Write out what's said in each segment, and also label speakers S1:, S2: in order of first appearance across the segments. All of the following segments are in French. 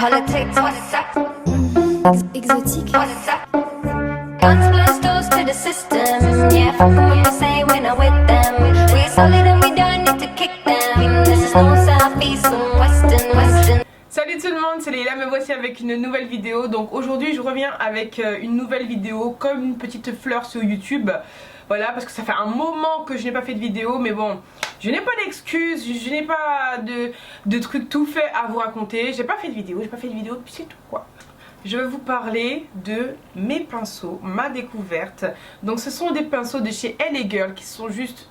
S1: Politics, what's up?
S2: Exotique.
S1: What's up? Guns, blasters to the system. Yeah, fuck 'em what they say when I'm with them. We're solid and we don't need to kick them. This is no southeast and western.
S3: Salut tout le monde, c'est Leila, me voici avec une nouvelle vidéo. Donc aujourd'hui je reviens avec une nouvelle vidéo comme une petite fleur sur YouTube. Voilà, parce que ça fait un moment que je n'ai pas fait de vidéo, mais bon, je n'ai pas d'excuses, je n'ai pas de trucs tout fait à vous raconter. J'ai pas fait de vidéo, puis c'est tout quoi. Je vais vous parler de mes pinceaux, ma découverte. Donc ce sont des pinceaux de chez LA Girl qui sont juste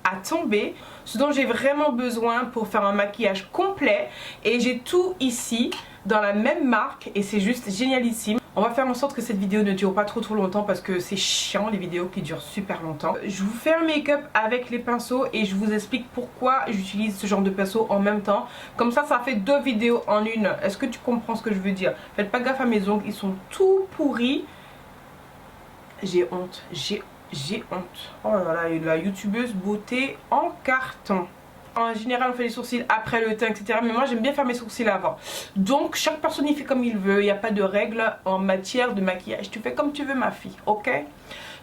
S3: à tomber. Ce dont j'ai vraiment besoin pour faire un maquillage complet. Et j'ai tout ici dans la même marque et c'est juste génialissime. On va faire en sorte que cette vidéo ne dure pas trop longtemps parce que c'est chiant les vidéos qui durent super longtemps. Je vous fais un make-up avec les pinceaux et je vous explique pourquoi j'utilise ce genre de pinceaux en même temps. Comme ça, ça fait deux vidéos en une. Est-ce que tu comprends ce que je veux dire? Faites pas gaffe à mes ongles, ils sont tout pourris. J'ai honte, j'ai honte. Oh là là, la youtubeuse beauté en carton. En général on fait les sourcils après le teint etc. Mais moi j'aime bien faire mes sourcils avant. Donc chaque personne y fait comme il veut. Il n'y a pas de règles en matière de maquillage. Tu fais comme tu veux ma fille, ok?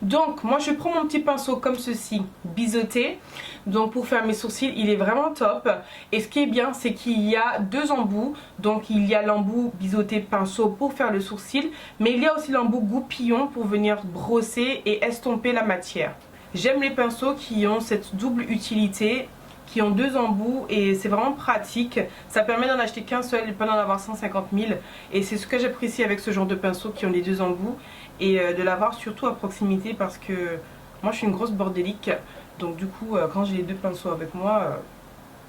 S3: Donc moi je prends mon petit pinceau comme ceci, biseauté. Donc pour faire mes sourcils il est vraiment top. Et ce qui est bien c'est qu'il y a deux embouts. Donc il y a l'embout biseauté pinceau pour faire le sourcil. Mais il y a aussi l'embout goupillon pour venir brosser et estomper la matière. J'aime les pinceaux qui ont cette double utilité, qui ont deux embouts et c'est vraiment pratique. Ça permet d'en acheter qu'un seul et pas d'en avoir 150 000. Et c'est ce que j'apprécie avec ce genre de pinceaux qui ont les deux embouts. Et de l'avoir surtout à proximité parce que moi je suis une grosse bordélique. Donc du coup quand j'ai les deux pinceaux avec moi,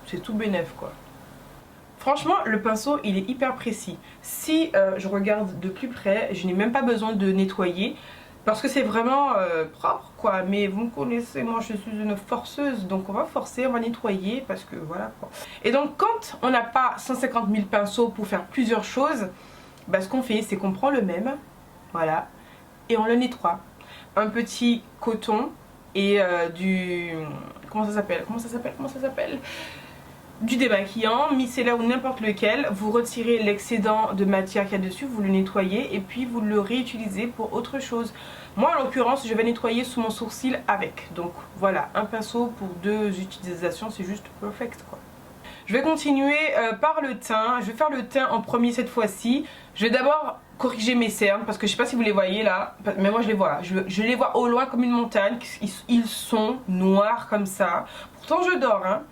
S3: c'est tout bénef quoi. Franchement le pinceau il est hyper précis. Si je regarde de plus près, je n'ai même pas besoin de nettoyer. Parce que c'est vraiment propre quoi, mais vous me connaissez, moi je suis une forceuse, donc on va forcer, on va nettoyer parce que voilà quoi. Et donc quand on n'a pas 150 000 pinceaux pour faire plusieurs choses, bah, ce qu'on fait c'est qu'on prend le même, voilà, et on le nettoie. Un petit coton et du... comment ça s'appelle du démaquillant, micellaire ou n'importe lequel. Vous retirez l'excédent de matière qu'il y a dessus, vous le nettoyez et puis vous le réutilisez pour autre chose. Moi en l'occurrence je vais nettoyer sous mon sourcil avec. Donc voilà, un pinceau pour deux utilisations, c'est juste perfect quoi. Je vais continuer par le teint. Je vais faire le teint en premier cette fois-ci. Je vais d'abord corriger mes cernes parce que je sais pas si vous les voyez là, mais moi je les vois. Je les vois au loin comme une montagne. Ils sont noirs comme ça. Pourtant je dors hein.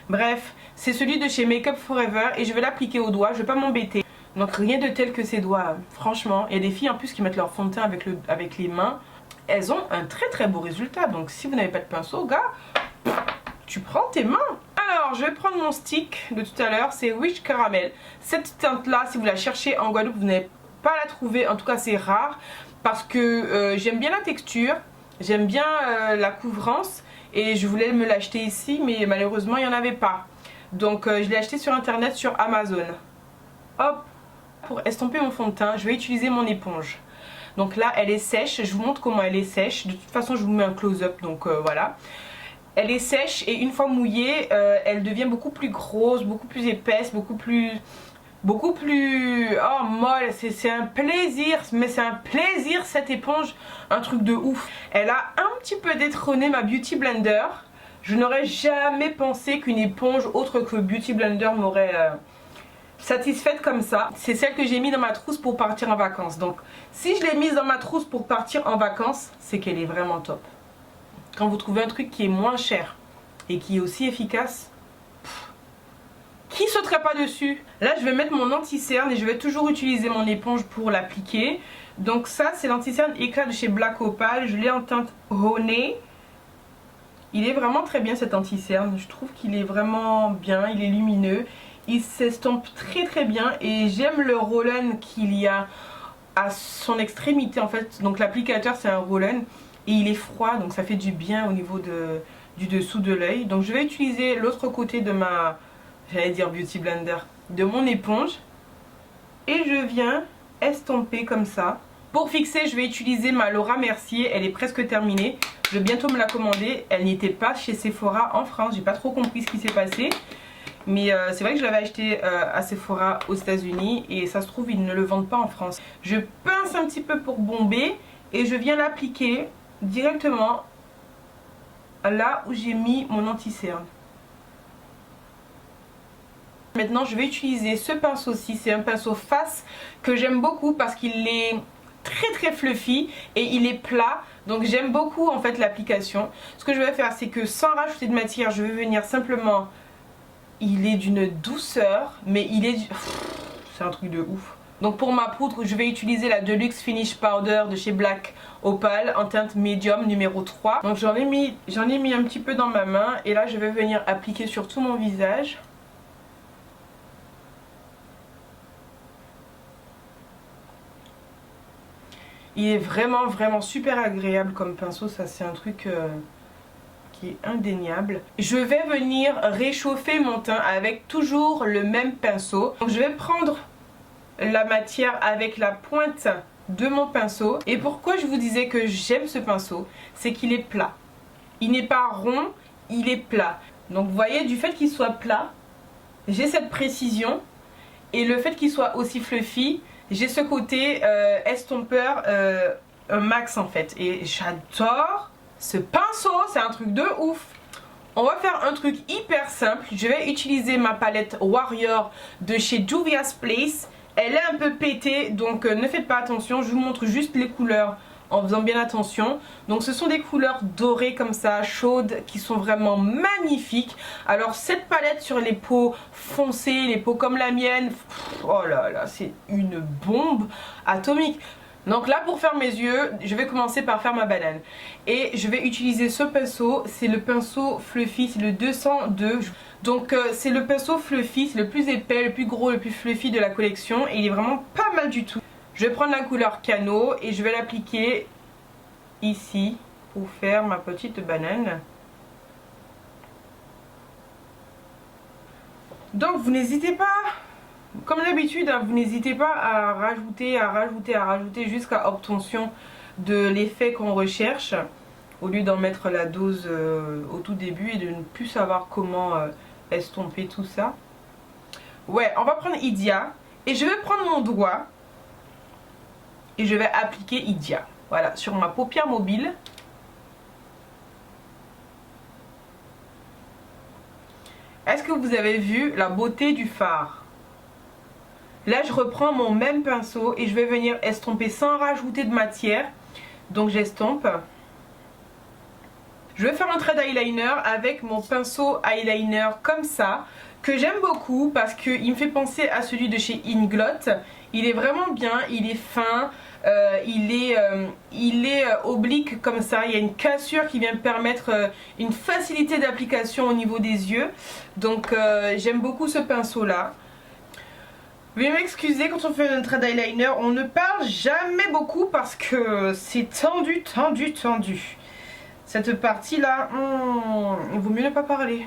S3: Bref, c'est celui de chez Make Up Forever et je vais l'appliquer au doigt, je vais pas m'embêter. Donc rien de tel que ces doigts, franchement. Il y a des filles en plus qui mettent leur fond de teint avec les mains. Elles ont un très beau résultat. Donc si vous n'avez pas de pinceau, gars, tu prends tes mains. Alors je vais prendre mon stick de tout à l'heure, c'est Witch Caramel. Cette teinte là, si vous la cherchez en Guadeloupe, vous n'allez pas la trouver, en tout cas c'est rare. Parce que j'aime bien la texture, j'aime bien la couvrance. Et je voulais me l'acheter ici mais malheureusement il n'y en avait pas. Donc je l'ai acheté sur internet sur Amazon. Hop. Pour estomper mon fond de teint je vais utiliser mon éponge. Donc là elle est sèche, je vous montre comment elle est sèche. De toute façon je vous mets un close-up donc voilà. Elle est sèche et une fois mouillée elle devient beaucoup plus grosse, beaucoup plus épaisse, beaucoup plus oh molle. C'est un plaisir, mais c'est un plaisir cette éponge, un truc de ouf. Elle a un petit peu détrôné ma Beauty Blender. Je n'aurais jamais pensé qu'une éponge autre que Beauty Blender m'aurait satisfaite comme ça. C'est celle que j'ai mis dans ma trousse pour partir en vacances. Donc si je l'ai mise dans ma trousse pour partir en vacances, c'est qu'elle est vraiment top. Quand vous trouvez un truc qui est moins cher et qui est aussi efficace, qui sauterait pas dessus? Là je vais mettre mon anti-cerne et je vais toujours utiliser mon éponge pour l'appliquer. Donc ça c'est l'anti-cerne éclat de chez Black Opal. Je l'ai en teinte Honey. Il est vraiment très bien cet anti-cerne. Je trouve qu'il est vraiment bien, il est lumineux. Il s'estompe très bien et j'aime le roll-on qu'il y a à son extrémité en fait. Donc l'applicateur c'est un roll-on et il est froid donc ça fait du bien au niveau du dessous de l'œil. Donc je vais utiliser l'autre côté de ma... j'allais dire Beauty Blender, de mon éponge et je viens estomper comme ça. Pour fixer je vais utiliser ma Laura Mercier, elle est presque terminée, je vais bientôt me la commander. Elle n'était pas chez Sephora en France, j'ai pas trop compris ce qui s'est passé Mais c'est vrai que je l'avais acheté à Sephora aux États-Unis et ça se trouve ils ne le vendent pas en France. Je pince un petit peu pour bomber et je viens l'appliquer directement là où j'ai mis mon anti-cerne. Maintenant je vais utiliser ce pinceau-ci, c'est un pinceau face que j'aime beaucoup parce qu'il est très fluffy et il est plat, donc j'aime beaucoup en fait l'application. Ce que je vais faire, c'est que sans rajouter de matière, je vais venir simplement, il est d'une douceur, mais il est, c'est un truc de ouf. Donc pour ma poudre, je vais utiliser la Deluxe Finish Powder de chez Black Opal en teinte médium numéro 3. Donc j'en ai mis un petit peu dans ma main et là je vais venir appliquer sur tout mon visage. Il est vraiment super agréable comme pinceau, ça c'est un truc qui est indéniable. Je vais venir réchauffer mon teint avec toujours le même pinceau. Donc je vais prendre la matière avec la pointe de mon pinceau. Et pourquoi je vous disais que j'aime ce pinceau, c'est qu'il est plat. Il n'est pas rond, il est plat. Donc vous voyez, du fait qu'il soit plat, j'ai cette précision. Et le fait qu'il soit aussi fluffy, j'ai ce côté estompeur un max en fait. Et j'adore ce pinceau, c'est un truc de ouf. On va faire un truc hyper simple. Je vais utiliser ma palette Warrior de chez Juvia's Place. Elle est un peu pétée, donc ne faites pas attention. Je vous montre juste les couleurs en faisant bien attention. Donc ce sont des couleurs dorées comme ça, chaudes, qui sont vraiment magnifiques. Alors cette palette sur les peaux foncées, les peaux comme la mienne, oh là là, c'est une bombe atomique. Donc là pour faire mes yeux, je vais commencer par faire ma banane. Et je vais utiliser ce pinceau, c'est le pinceau Fluffy, c'est le 202. Donc c'est le pinceau Fluffy, c'est le plus épais, le plus gros, le plus fluffy de la collection. Et il est vraiment pas mal du tout. Je vais prendre la couleur Cano et je vais l'appliquer ici pour faire ma petite banane. Donc vous n'hésitez pas, comme d'habitude, hein, vous n'hésitez pas à rajouter jusqu'à obtention de l'effet qu'on recherche, au lieu d'en mettre la dose au tout début et de ne plus savoir comment estomper tout ça. Ouais, on va prendre Idia et je vais prendre mon doigt. Et je vais appliquer Idia, voilà, sur ma paupière mobile. Est-ce que vous avez vu la beauté du fard? Là, je reprends mon même pinceau et je vais venir estomper sans rajouter de matière. Donc j'estompe. Je vais faire un trait d'eyeliner avec mon pinceau eyeliner comme ça, que j'aime beaucoup parce qu'il me fait penser à celui de chez Inglot. Il est vraiment bien, il est fin. Il est oblique comme ça, il y a une cassure qui vient me permettre une facilité d'application au niveau des yeux. Donc j'aime beaucoup ce pinceau là. Veuillez m'excuser, quand on fait un trait d'eyeliner, on ne parle jamais beaucoup parce que c'est tendu. Cette partie là, il vaut mieux ne pas parler.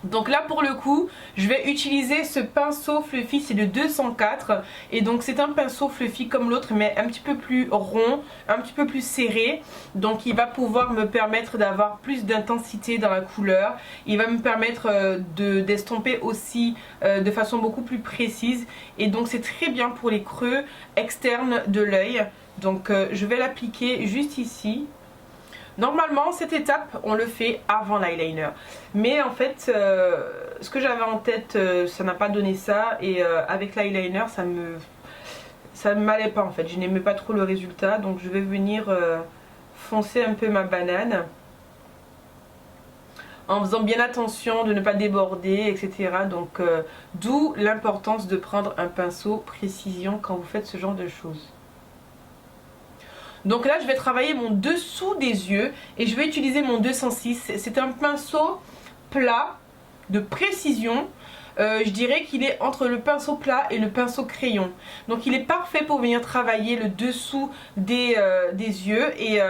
S3: Donc là pour le coup je vais utiliser ce pinceau Fluffy, c'est le 204 et donc c'est un pinceau Fluffy comme l'autre mais un petit peu plus rond, un petit peu plus serré, donc il va pouvoir me permettre d'avoir plus d'intensité dans la couleur. Il va me permettre d'estomper aussi de façon beaucoup plus précise et donc c'est très bien pour les creux externes de l'œil. Donc je vais l'appliquer juste ici. Normalement cette étape on le fait avant l'eyeliner, mais en fait ce que j'avais en tête ça n'a pas donné ça et avec l'eyeliner ça ne m'allait pas en fait, je n'aimais pas trop le résultat, donc je vais venir foncer un peu ma banane en faisant bien attention de ne pas déborder, etc. Donc d'où l'importance de prendre un pinceau précision quand vous faites ce genre de choses. Donc là je vais travailler mon dessous des yeux et je vais utiliser mon 206. C'est un pinceau plat de précision. Je dirais qu'il est entre le pinceau plat et le pinceau crayon. Donc il est parfait pour venir travailler le dessous des yeux et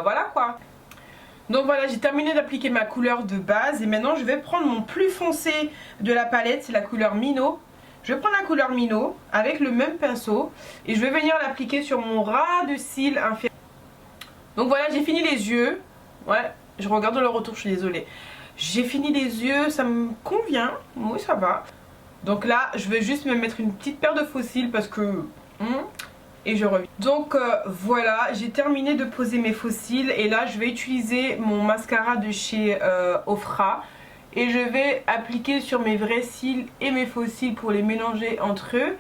S3: voilà quoi. Donc voilà, j'ai terminé d'appliquer ma couleur de base et maintenant je vais prendre mon plus foncé de la palette, c'est la couleur Mino. Je vais prendre la couleur Mino avec le même pinceau et je vais venir l'appliquer sur mon ras de cils inférieur. Donc voilà, j'ai fini les yeux. Ouais, je regarde le retour, je suis désolée. J'ai fini les yeux, ça me convient, oui ça va. Donc là je vais juste me mettre une petite paire de faux cils parce que... et je reviens. Donc voilà, j'ai terminé de poser mes faux cils et là je vais utiliser mon mascara de chez Ofra. Et je vais appliquer sur mes vrais cils et mes faux cils pour les mélanger entre eux.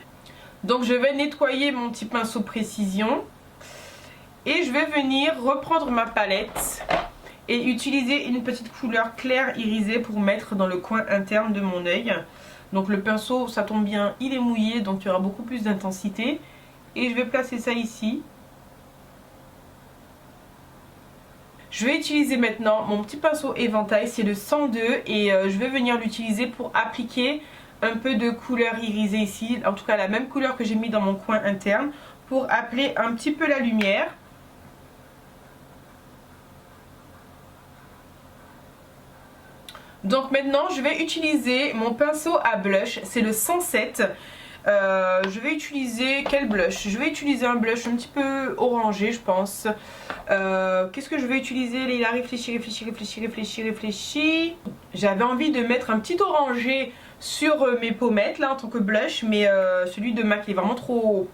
S3: Donc je vais nettoyer mon petit pinceau précision. Et je vais venir reprendre ma palette et utiliser une petite couleur claire irisée pour mettre dans le coin interne de mon œil. Donc le pinceau, ça tombe bien, il est mouillé, donc il y aura beaucoup plus d'intensité. Et je vais placer ça ici. Je vais utiliser maintenant mon petit pinceau éventail, c'est le 102 et je vais venir l'utiliser pour appliquer un peu de couleur irisée ici, en tout cas la même couleur que j'ai mis dans mon coin interne pour appeler un petit peu la lumière. Donc maintenant je vais utiliser mon pinceau à blush, c'est le 107. Je vais utiliser quel blush? Je vais utiliser un blush un petit peu orangé je pense. Qu'est-ce que je vais utiliser? Il a réfléchi. J'avais envie de mettre un petit orangé sur mes pommettes là en tant que blush, mais celui de MAC est vraiment trop...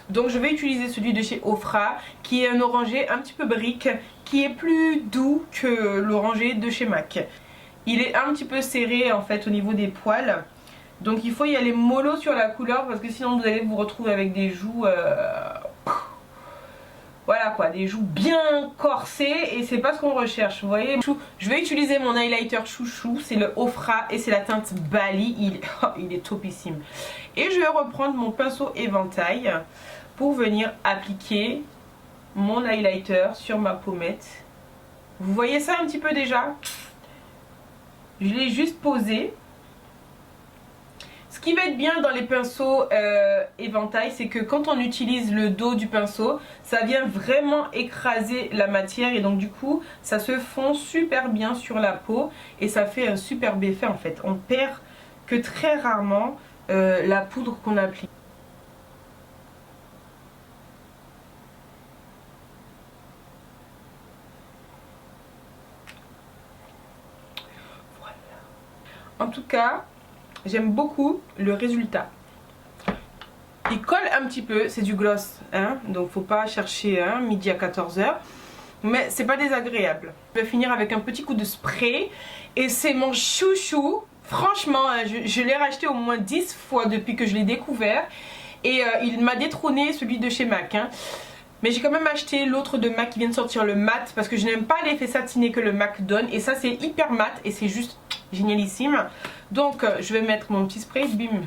S3: Donc je vais utiliser celui de chez Ofra qui est un orangé un petit peu brique, qui est plus doux que l'orangé de chez MAC. Il est un petit peu serré en fait au niveau des poils. Donc il faut y aller mollo sur la couleur parce que sinon vous allez vous retrouver avec des joues voilà quoi, des joues bien corsées et c'est pas ce qu'on recherche, vous voyez. Je vais utiliser mon highlighter chouchou, c'est le Ofra et c'est la teinte Bali, il est topissime. Et je vais reprendre mon pinceau éventail pour venir appliquer mon highlighter sur ma pommette. Vous voyez ça un petit peu déjà? Je l'ai juste posé. Ce qui va être bien dans les pinceaux éventail, c'est que quand on utilise le dos du pinceau, ça vient vraiment écraser la matière et donc du coup ça se fond super bien sur la peau et ça fait un superbe effet en fait. On perd que très rarement la poudre qu'on applique. Voilà. En tout cas, j'aime beaucoup le résultat. Il colle un petit peu, c'est du gloss, hein, donc faut pas chercher midi à 14 h. Mais c'est pas désagréable. Je vais finir avec un petit coup de spray. Et c'est mon chouchou. Franchement, je l'ai racheté au moins 10 fois depuis que je l'ai découvert. Et il m'a détrôné celui de chez MAC. Hein. Mais j'ai quand même acheté l'autre de MAC qui vient de sortir, le mat. Parce que je n'aime pas l'effet satiné que le MAC donne. Et ça c'est hyper mat et c'est juste génialissime. Donc je vais mettre mon petit spray, bim.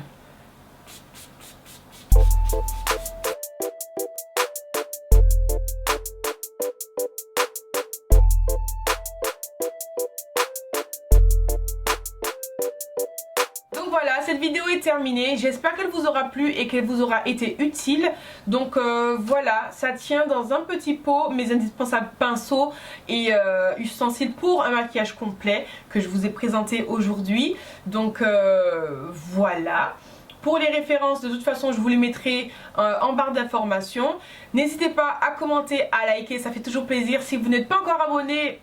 S3: Donc voilà, cette vidéo est terminée. J'espère qu'elle vous aura plu et qu'elle vous aura été utile. Donc voilà, ça tient dans un petit pot mes indispensables pinceaux et ustensiles pour un maquillage complet que je vous ai présenté aujourd'hui. Donc voilà. Pour les références, de toute façon, je vous les mettrai en barre d'informations. N'hésitez pas à commenter, à liker, ça fait toujours plaisir. Si vous n'êtes pas encore abonné,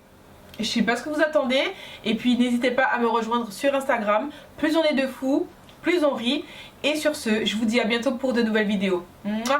S3: je sais pas ce que vous attendez. Et puis n'hésitez pas à me rejoindre sur Instagram. Plus on est de fous, plus on rit. Et sur ce, je vous dis à bientôt pour de nouvelles vidéos. Mouah.